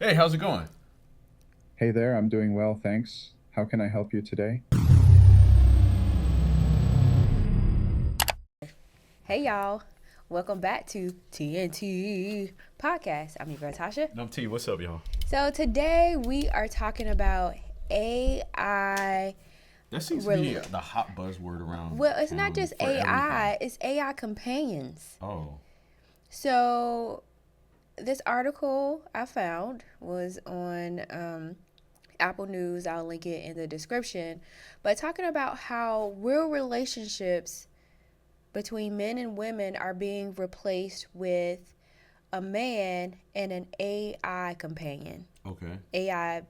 Hey, how's it going? Hey there, I'm doing well, thanks. How can I help you today? Hey y'all, welcome back to TNT Podcast. I'm your girl Tasha. No, T, what's up, y'all? So today we are talking about AI. That seems to be the hot buzzword around Well, it's not town just for AI; everything. it's AI companions. Oh, So this article I found was on Apple News. I'll link it in the description. But talking about how real relationships between men and women are being replaced with a man and an AI companion, okay. AI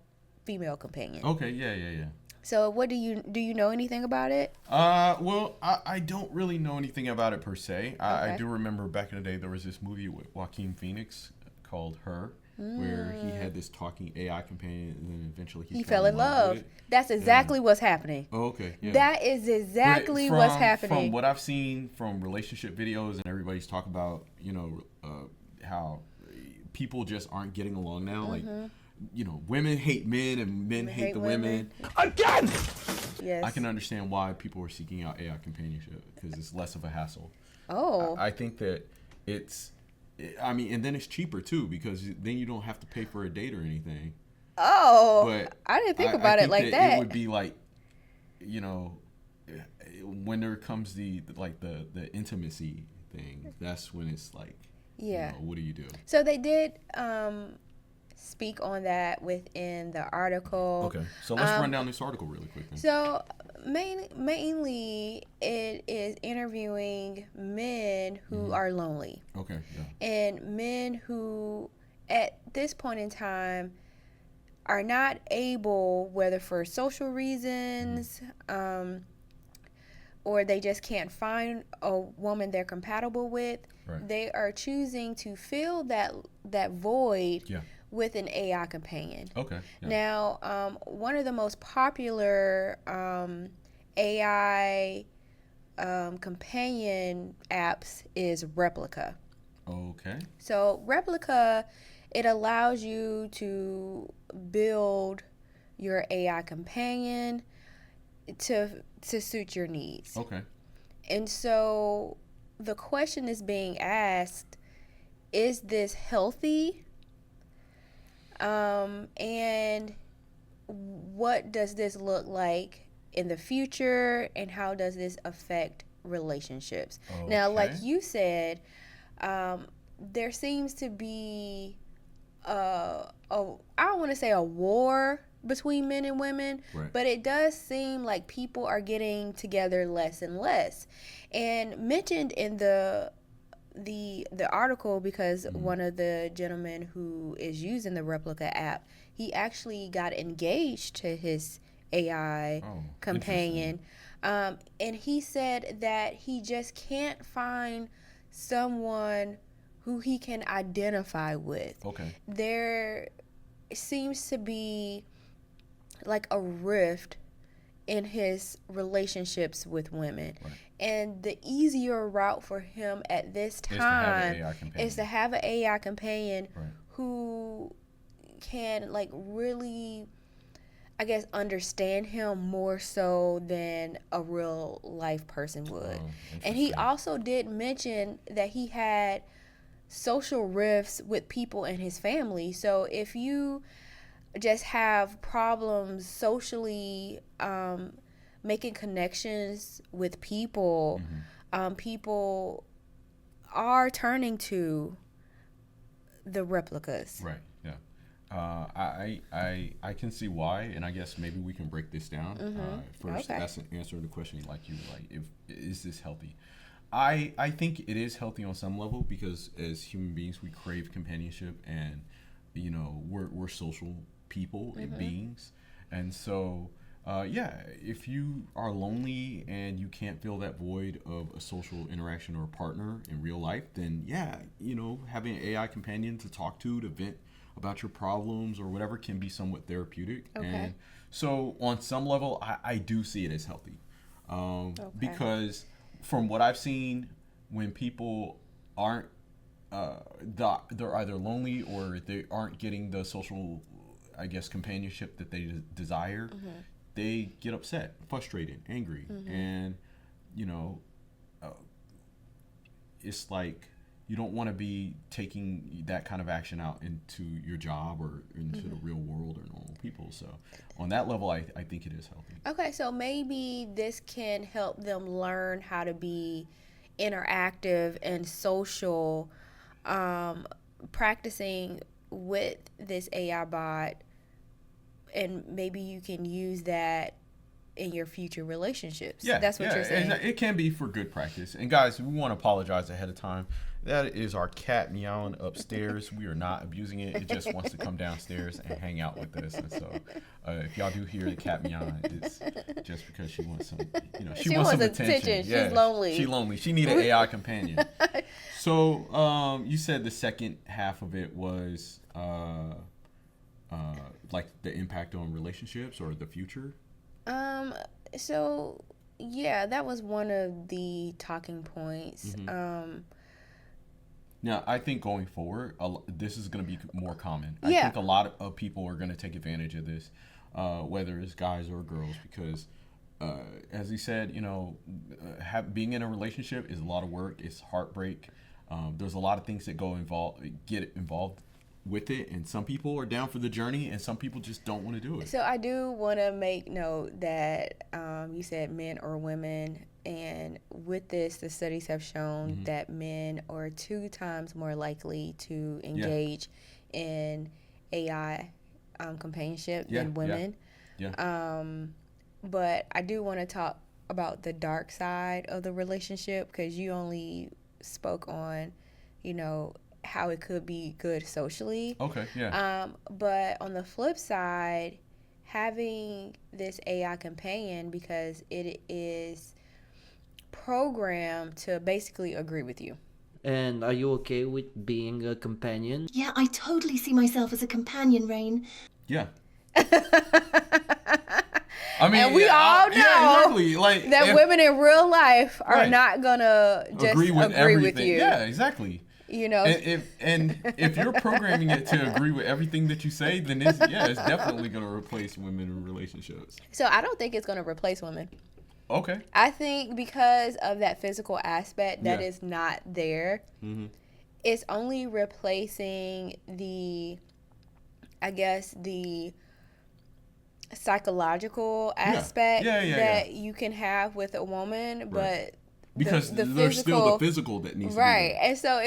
female companion. Okay, yeah. So, what do you know anything about it? Well, I don't really know anything about it per se. I Okay. do remember back in the day there was this movie with Joaquin Phoenix called Her, where he had this talking AI companion, and then eventually He he fell fell in in love with love. it. That's Yeah. exactly what's happening. Oh, okay, yeah. That is But exactly what's from happening. what I've seen from relationship videos and everybody's talk about, how people just aren't getting along now. Like, women hate men and men Men hate hate the women. women. Again! Yes. I can understand why people are seeking out AI companionship because it's less of a hassle. Oh. I think that it's, I mean, and then it's cheaper too because then you don't have to pay for a date or anything. Oh. But I didn't think I about it think like that it that. would be like, you know, when there comes the intimacy thing, that's when it's like, Yeah. what do you do? So they did speak on that within the article. Okay, so let's run down this article really quick then. So mainly it is interviewing men who are lonely Okay, yeah. and men who at this point in time are not able, whether for social reasons, or they just can't find a woman they're compatible with. Right. They are choosing to fill that void Yeah. with an AI companion. Okay. Yeah. Now, one of the most popular AI companion apps is Replica. Okay. So Replica, it allows you to build your AI companion to suit your needs. Okay. And so the question is being asked, is this healthy? And what does this look like in the future, and how does this affect relationships? Okay. Now, like you said, there seems to be I don't want to say a war between men and women, Right. but it does seem like people are getting together less and less. And mentioned in the article, because one of the gentlemen who is using the Replica app, he actually got engaged to his AI companion, and he said that he just can't find someone who he can identify with. Okay. There seems to be like a rift in his relationships with women. Right. And the easier route for him at this time is to have an AI companion Right. who can like really, I guess, understand him more so than a real life person would. And he also did mention that he had social rifts with people in his family. So if you just have problems socially, making connections with people, people are turning to the replicas. Right. Yeah. I can see why, and I guess maybe we can break this down. First, Okay. that's an answer to the question like you like. If is this healthy? I think it is healthy on some level because as human beings we crave companionship, and we're social people and beings, and so yeah, if you are lonely and you can't fill that void of a social interaction or a partner in real life, then yeah, having an AI companion to talk to vent about your problems or whatever can be somewhat therapeutic. Okay. And so on some level, I do see it as healthy, because from what I've seen, when people aren't they're either lonely or they aren't getting the social, I guess, companionship that they desire. They get upset, frustrated, angry, and you know, it's like you don't want to be taking that kind of action out into your job or into the real world or normal people. So on that level, I think it is healthy. Okay, so maybe this can help them learn how to be interactive and social, practicing with this AI bot, and maybe you can use that in your future relationships. Yeah, that's what you're saying. It can be for good practice. And guys, we want to apologize ahead of time. That is our cat meowing upstairs. We are not abusing it. It just wants to come downstairs and hang out with us. And so, if y'all do hear the cat meowing, it's just because she wants some, she wants some attention. Yeah, she's lonely. She's lonely. She needs an AI companion. So, you said the second half of it was like the impact on relationships or the future. So yeah, that was one of the talking points. Now, I think going forward, this is going to be more common. Yeah. I think a lot of people are going to take advantage of this, whether it's guys or girls, because as he said, being in a relationship is a lot of work. It's heartbreak. There's a lot of things that get involved with it, and some people are down for the journey and some people just don't want to do it. So I do want to make note that you said men or women, and with this, the studies have shown that men are 2 times more likely to engage in AI companionship than women. But I do want to talk about the dark side of the relationship, because you only spoke on, how it could be good socially. Okay, yeah. But on the flip side, having this AI companion, because it is programmed to basically agree with you. And are you okay with being a companion? Yeah, I totally see myself as a companion, Rain. Yeah. I mean, and we all know exactly. that women in real life are not gonna just agree with you. Yeah, exactly. If you're programming it to agree with everything that you say, then it's definitely going to replace women in relationships. So I don't think it's going to replace women. Okay. I think because of that physical aspect that is not there, it's only replacing the psychological aspect that you can have with a woman, but because there's still the physical that needs to be there. And so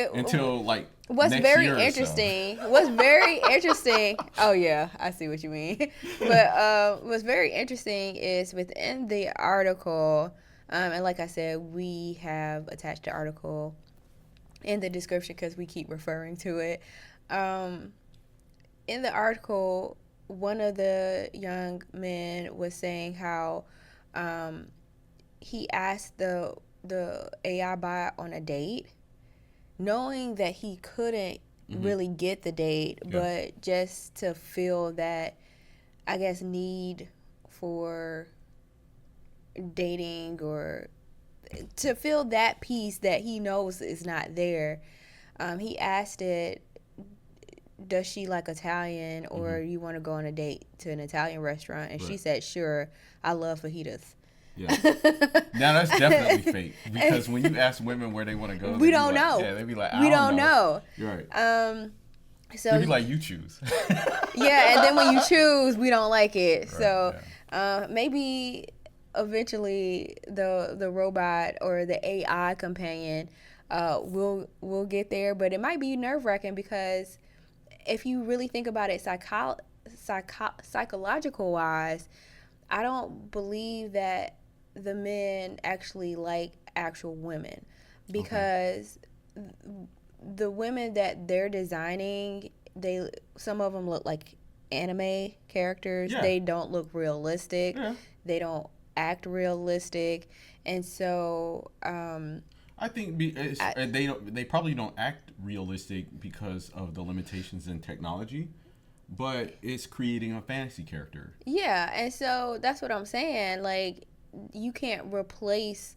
what's next very year interesting what's very interesting oh yeah, I see what you mean. But what's very interesting is within the article, and like I said, we have attached the article in the description because we keep referring to it. In the article, one of the young men was saying how he asked the AI bot on a date, knowing that he couldn't really get the date, but just to feel that, I guess, need for dating, or to feel that piece that he knows is not there. He asked it, does she like Italian, or you want to go on a date to an Italian restaurant? And she said, sure, I love fajitas. Yeah. Now that's definitely fake, because when you ask women where they want to go, we don't know. Yeah, they be like, we don't know. You're right. So they be like, you choose. Yeah, and then when you choose, we don't like it. Right, so maybe eventually the robot or the AI companion will get there, but it might be nerve-wracking, because if you really think about it psychological wise, I don't believe that the men actually like actual women, because the women that they're designing, some of them look like anime characters. They don't look realistic. They don't act realistic, and so I think they probably don't act realistic because of the limitations in technology, but it's creating a fantasy character. Yeah, and so that's what I'm saying. Like, you can't replace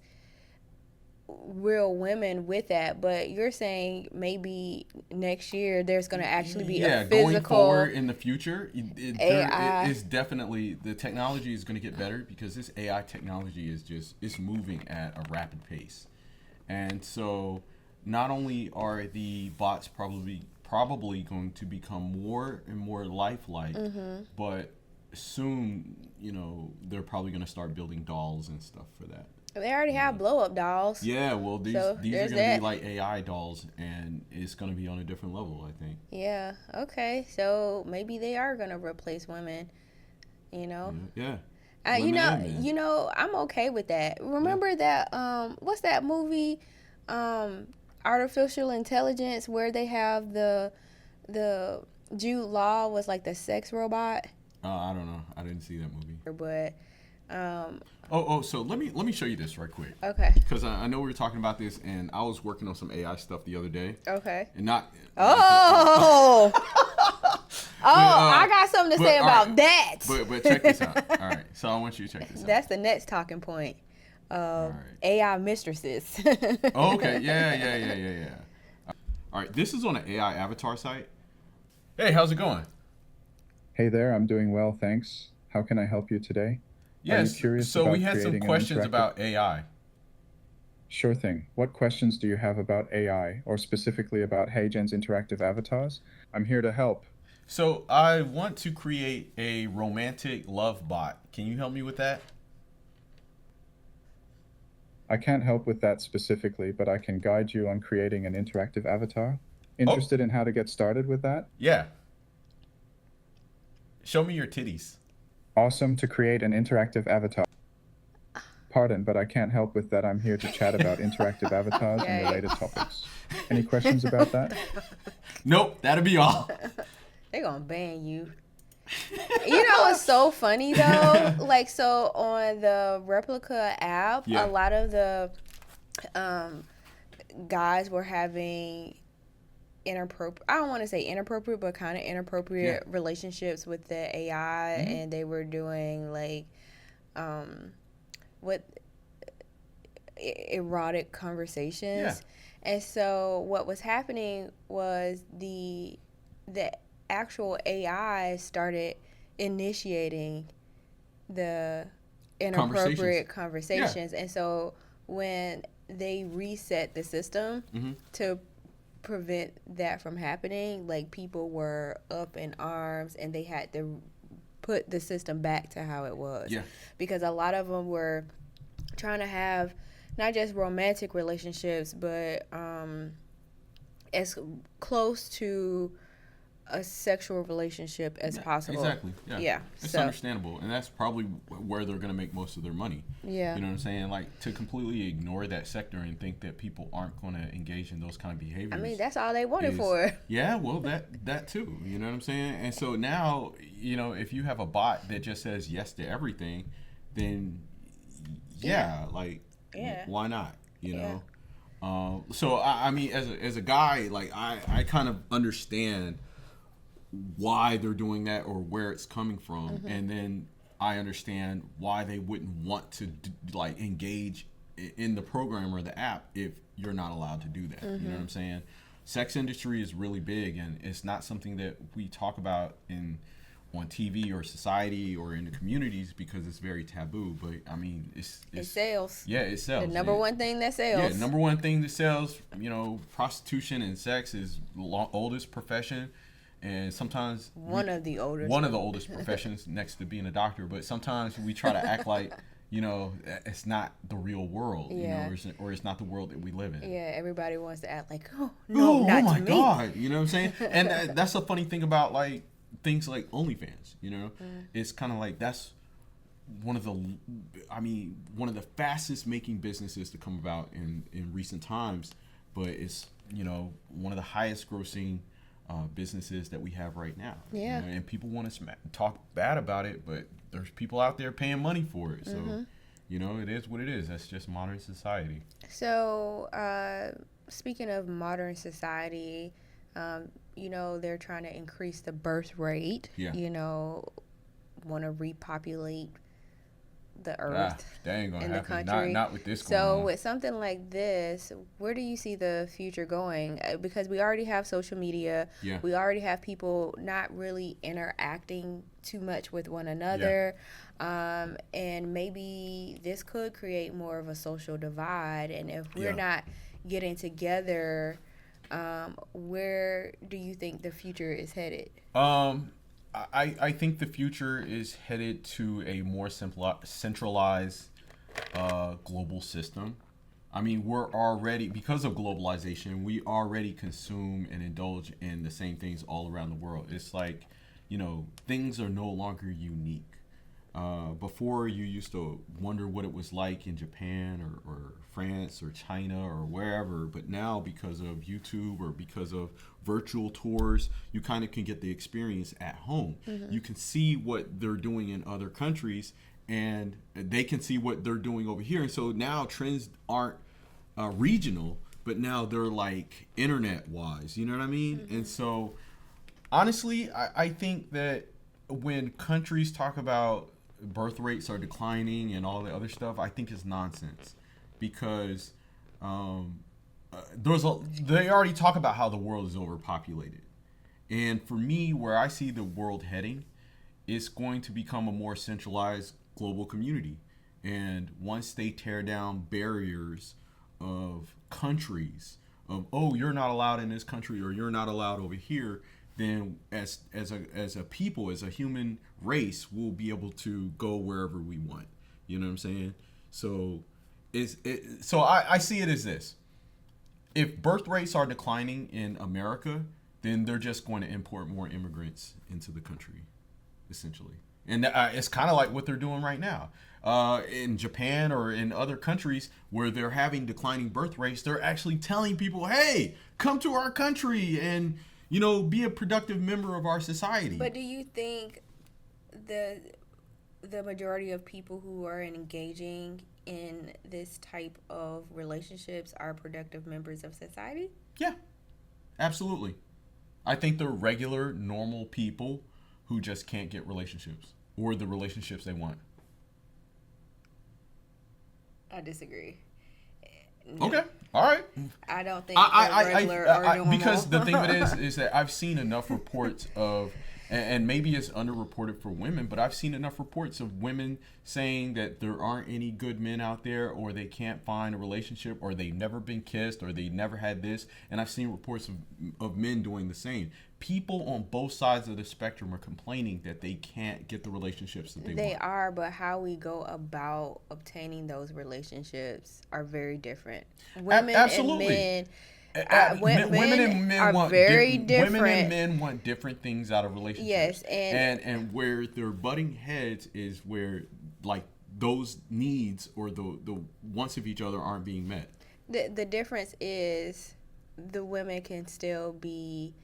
real women with that, but you're saying maybe next year there's going to actually be a going physical forward in the future, AI. it is definitely, the technology is going to get better because this AI technology is it's moving at a rapid pace. And so not only are the bots probably going to become more and more lifelike, but soon, they're probably going to start building dolls and stuff for that. They already have blow up dolls. Yeah, well, these So, are going there's to that. be like AI dolls, and it's going to be on a different level, I think. Yeah. Okay. So maybe they are going to replace women. Yeah. You Women and men. know, I'm okay with that. Remember that what's that movie Artificial Intelligence, where they have the Jude Law was like the sex robot, I don't know. I didn't see that movie. but So let me show you this right quick. okay. Because I know we were talking about this, and I was working on some AI stuff the other day. Okay. And not. Oh. I got something to say about right, that. But check this out. All right. So I want you to check this out. That's the next talking point of AI mistresses. Oh, okay. Yeah. All right. This is on an AI avatar site. Hey, how's it going? Hey there, I'm doing well, thanks. How can I help you today? Yes. Are you curious So about we had some creating an questions interactive- about AI. Sure thing. What questions do you have about AI, or specifically about HeyGen's interactive avatars? I'm here to help. So I want to create a romantic love bot. Can you help me with that? I can't help with that specifically, but I can guide you on creating an interactive avatar. Interested in how to get started with that? Yeah. Show me your titties. Awesome. To create an interactive avatar. Pardon, but I can't help with that. I'm here to chat about interactive avatars and related topics. Any questions about that? Nope, that'll be all. They're gonna ban you. You know what's so funny though? Like, so on the Replica app, Yeah. a lot of the guys were having inappropriate, I don't want to say inappropriate, but kind of inappropriate relationships with the AI, and they were doing like what erotic conversations. And so what was happening was the actual AI started initiating the inappropriate conversations. And so when they reset the system to prevent that from happening, like, people were up in arms and they had to put the system back to how it was. Because a lot of them were trying to have not just romantic relationships, but as close to a sexual relationship as possible. Exactly. Yeah. It's So, understandable, and that's probably where they're going to make most of their money. yeah. You know what I'm saying? Like, to completely ignore that sector and think that people aren't going to engage in those kind of behaviors. I mean, that's all they wanted for. Yeah, well, that too. You know what I'm saying? And so now, if you have a bot that just says yes to everything, then why not? You know. So I mean, as a guy, like, I kind of understand why they're doing that or where it's coming from, and then I understand why they wouldn't want to engage in the program or the app if you're not allowed to do that. You know what I'm saying? Sex industry is really big, and it's not something that we talk about on TV or society or in the communities because it's very taboo. But I mean, it sells. Yeah, it sells. The number one thing that sells. Yeah, number one thing that sells. Prostitution and sex is the oldest profession. And sometimes one of the oldest professions next to being a doctor, but sometimes we try to act like it's not the real world, or it's not the world that we live in. Yeah, everybody wants to act like, oh my God, you know what I'm saying? And that's a funny thing about like things like OnlyFans. It's kind of like that's one of the fastest making businesses to come about in recent times, but it's one of the highest grossing businesses that we have right now. Yeah. And people want to talk bad about it, but there's people out there paying money for it. So, it is what it is. That's just modern society. So, speaking of modern society, they're trying to increase the birth rate. Yeah. Want to repopulate the earth that ain't gonna and the happen. country. Not with this. So with something like this, where do you see the future going? Because we already have social media. Yeah. We already have people not really interacting too much with one another. Yeah. And maybe this could create more of a social divide. And if we're not getting together, where do you think the future is headed? I think the future is headed to a more centralized global system. I mean, we're already, because of globalization, we already consume and indulge in the same things all around the world. It's like, things are no longer unique. Before, you used to wonder what it was like in Japan or France or China or wherever, but now because of YouTube or because of virtual tours, you kind of can get the experience at home. Mm-hmm. You can see what they're doing in other countries, and they can see what they're doing over here. And so now trends aren't regional, but now they're like internet-wise. You know what I mean? Mm-hmm. And so, honestly, I think that when countries talk about birth rates are declining and all the other stuff, I think it's nonsense, because they already talk about how the world is overpopulated. And for me, where I see the world heading, it's going to become a more centralized global community. And once they tear down barriers of countries, of, oh, you're not allowed in this country or you're not allowed over here, then as a people, as a human race, we'll be able to go wherever we want. You know what I'm saying? So I see it as this. If birth rates are declining in America, then they're just going to import more immigrants into the country, essentially. And it's kind of like what they're doing right now. In Japan or in other countries where they're having declining birth rates, they're actually telling people, hey, come to our country and be a productive member of our society. But do you think the majority of people who are engaging in this type of relationships are productive members of society? Yeah, absolutely. I think they're regular, normal people who just can't get relationships or the relationships they want. I disagree. Okay. All right. I don't think regular or normal. Because the thing of it is that I've seen enough reports of, and maybe it's underreported for women, but I've seen enough reports of women saying that there aren't any good men out there, or they can't find a relationship, or they've never been kissed, or they never had this. And I've seen reports of men doing the same. People on both sides of the spectrum are complaining that they can't get the relationships that they want. They are, but how we go about obtaining those relationships are very different. Women Absolutely. and men, women and men are very different. Women and men want different things out of relationships. Yes, and where they're butting heads is where, like, those needs or the wants of each other aren't being met. The difference is the women can still be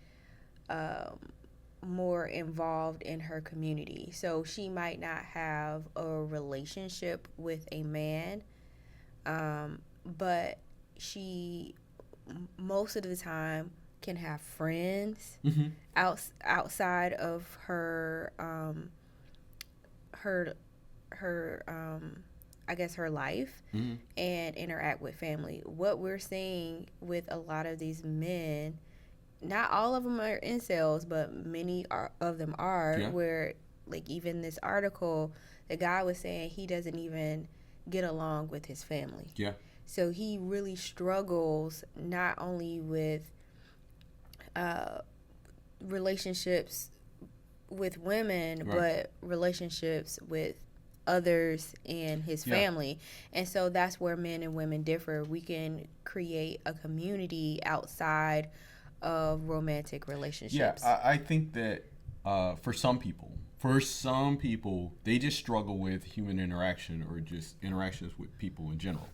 more involved in her community. So she might not have a relationship with a man, but she most of the time can have friends outside of her I guess her life, and interact with family. What we're seeing with a lot of these men, not all of them are incels, but many of them are, where, like, even this article, the guy was saying he doesn't even get along with his family. Yeah. So he really struggles not only with relationships with women, but relationships with others and his family. And so that's where men and women differ. We can create a community outside of romantic relationships. Yeah, I think that for some people, they just struggle with human interaction or just interactions with people in general.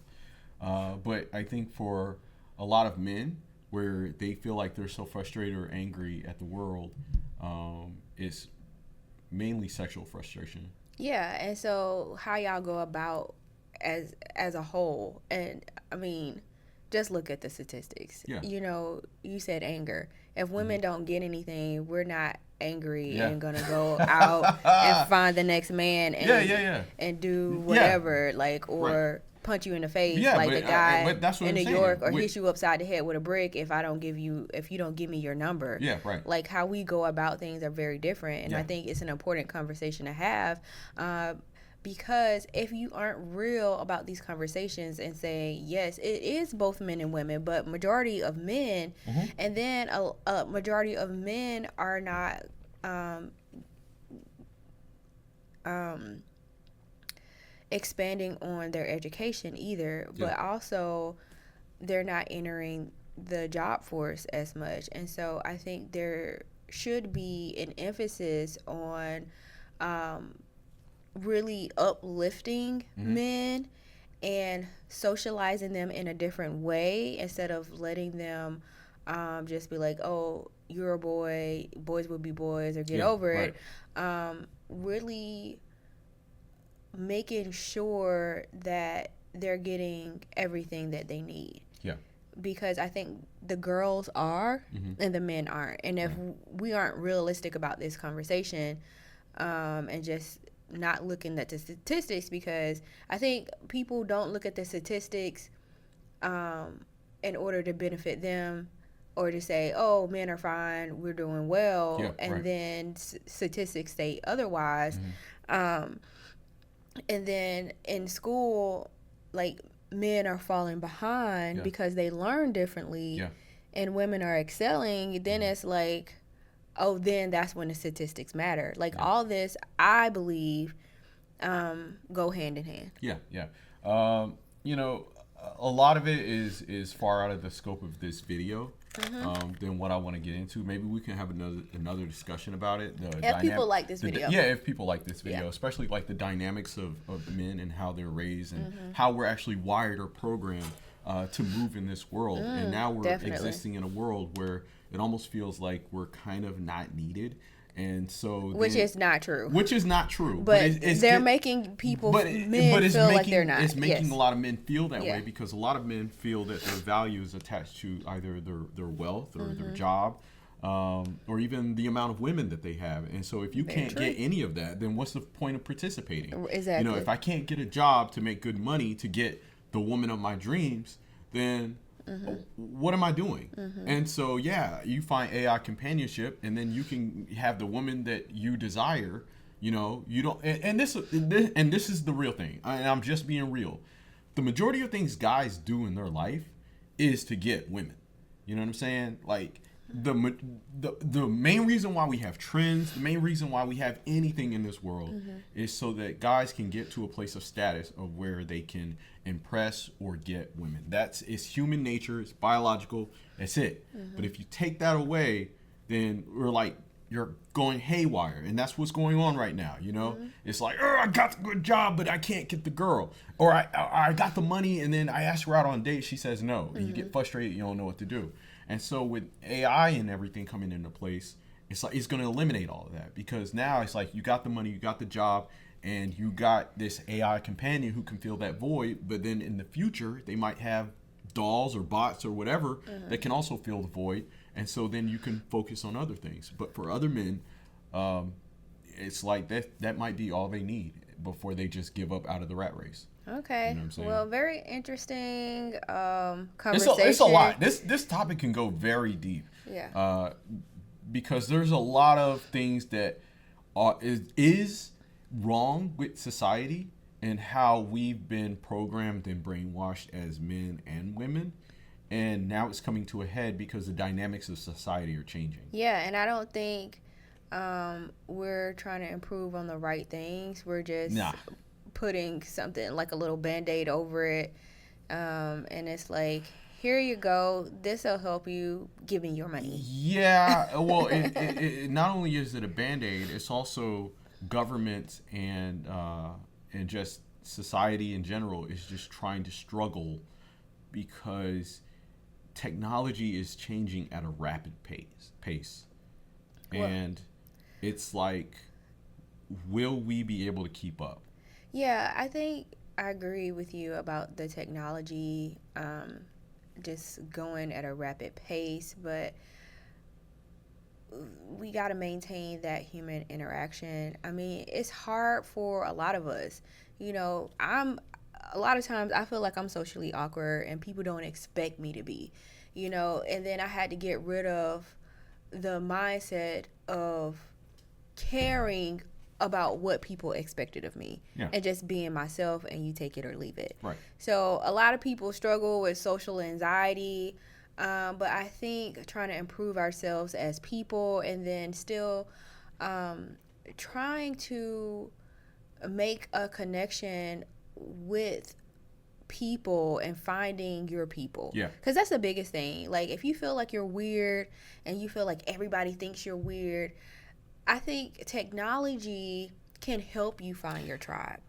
But I think for a lot of men, where they feel like they're so frustrated or angry at the world, it's mainly sexual frustration. Yeah, and so how y'all go about as a whole, and I mean, just look at the statistics. Yeah. You said anger. If women don't get anything, we're not angry Yeah. and gonna go out and find the next man and and do whatever, like, or punch you in the face, like the guy but that's what in I'm New saying. York, or hit you upside the head with a brick if you don't give me your number. Yeah, right. Like, how we go about things are very different, and I think it's an important conversation to have. Because if you aren't real about these conversations and say, yes, it is both men and women, but majority of men, and then a majority of men are not expanding on their education either, but also they're not entering the job force as much. And so I think there should be an emphasis on really uplifting men and socializing them in a different way, instead of letting them just be like, oh, you're a boy, boys will be boys, or get over it. Really making sure that they're getting everything that they need. Yeah. Because I think the girls are and the men aren't. And if we aren't realistic about this conversation, and just not looking at the statistics, because I think people don't look at the statistics in order to benefit them, or to say, oh, men are fine, we're doing well, and then statistics say otherwise. And then in school, like, men are falling behind because they learn differently, and women are excelling. Then it's like, oh, then that's when the statistics matter. Like, all this, I believe, go hand in hand. You know, a lot of it is far out of the scope of this video than what I want to get into. Maybe we can have another discussion about it. If people like this video. If people like this video, especially like the dynamics of men and how they're raised, and how we're actually wired or programmed to move in this world. And now we're existing in a world where it almost feels like we're kind of not needed. And so which is not true. But they're making people, men feel like they're not. It's making a lot of men feel that way, because a lot of men feel that their value is attached to either their wealth or their job, or even the amount of women that they have. And so if you can't get any of that, then what's the point of participating? Exactly. You know, if I can't get a job to make good money to get the woman of my dreams, then what am I doing? And so, you find AI companionship, and then you can have the woman that you desire. You know, you don't, and this is the real thing. And I'm just being real. The majority of things guys do in their life is to get women. You know what I'm saying? Like, the main reason why we have trends, the main reason why we have anything in this world is so that guys can get to a place of status of where they can impress or get women. It's human nature, it's biological, that's it. But if you take that away, then you're going haywire, and that's what's going on right now. You know, it's like, I got the good job, but I can't get the girl, or I got the money, and then I ask her out on a date, she says no, and you get frustrated, you don't know what to do. And so with AI and everything coming into place, it's like it's going to eliminate all of that, because now it's like you got the money, you got the job, and you got this AI companion who can fill that void. But then in the future, they might have dolls or bots or whatever that can also fill the void. And so then you can focus on other things. But for other men, it's like that might be all they need before they just give up out of the rat race. Okay. You know what I'm saying? Well, very interesting conversation. It's a lot. This topic can go very deep. Yeah. Because there's a lot of things that is wrong with society and how we've been programmed and brainwashed as men and women. And now it's coming to a head because the dynamics of society are changing. Yeah, and I don't think we're trying to improve on the right things. We're just putting something like a little Band-Aid over it. And it's like, here you go. This will help you, give me your money. Yeah, well, it not only is it a Band-Aid, it's also governments and just society in general is just trying to struggle because technology is changing at a rapid pace. And it's like, will we be able to keep up? Yeah, I think I agree with you about the technology just going at a rapid pace, but we got to maintain that human interaction. I mean, it's hard for a lot of us. You know, a lot of times I feel like I'm socially awkward and people don't expect me to be, you know, and then I had to get rid of the mindset of caring about what people expected of me and just being myself, and you take it or leave it. Right. So a lot of people struggle with social anxiety, but I think trying to improve ourselves as people, and then still trying to make a connection with people and finding your people. Yeah. Because that's the biggest thing. Like, if you feel like you're weird and you feel like everybody thinks you're weird, I think technology can help you find your tribe.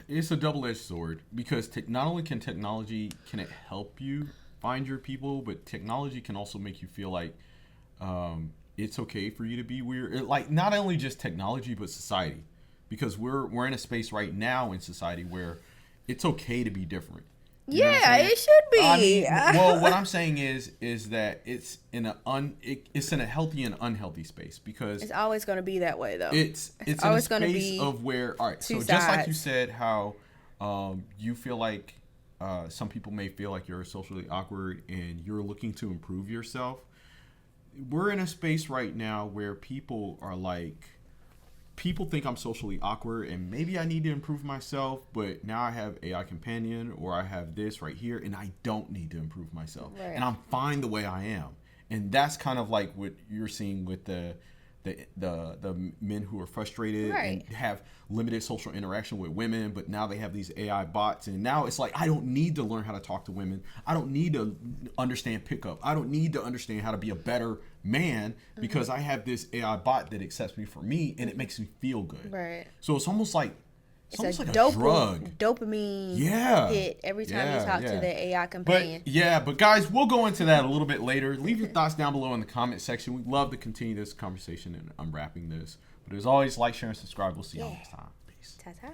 It's a double-edged sword, because not only can technology it help you find your people, but technology can also make you feel like it's okay for you to be weird. Like, not only just technology, but society, because we're in a space right now in society where it's okay to be different. You know what I'm saying? It should be. I mean, well, what I'm saying is that it's in a healthy and unhealthy space, because it's always going to be that way, though. It's always in a going to space be of where, all right, so sides. just like you said, how you feel like some people may feel like you're socially awkward and you're looking to improve yourself. We're in a space right now where people think I'm socially awkward and maybe I need to improve myself, but now I have AI companion, or I have this right here, and I don't need to improve myself. Right. And I'm fine the way I am. And that's kind of like what you're seeing with the men who are frustrated and have limited social interaction with women, but now they have these AI bots, and now it's like, I don't need to learn how to talk to women. I don't need to understand pickup. I don't need to understand how to be a better man, because I have this AI bot that accepts me for me, and it makes me feel good. Right. So it's almost like It's a drug. Dopamine hit every time you talk to the AI companion. But guys, we'll go into that a little bit later. Leave your thoughts down below in the comment section. We'd love to continue this conversation and unwrapping this. But as always, like, share, and subscribe. We'll see you all next time. Peace. Ta-ta.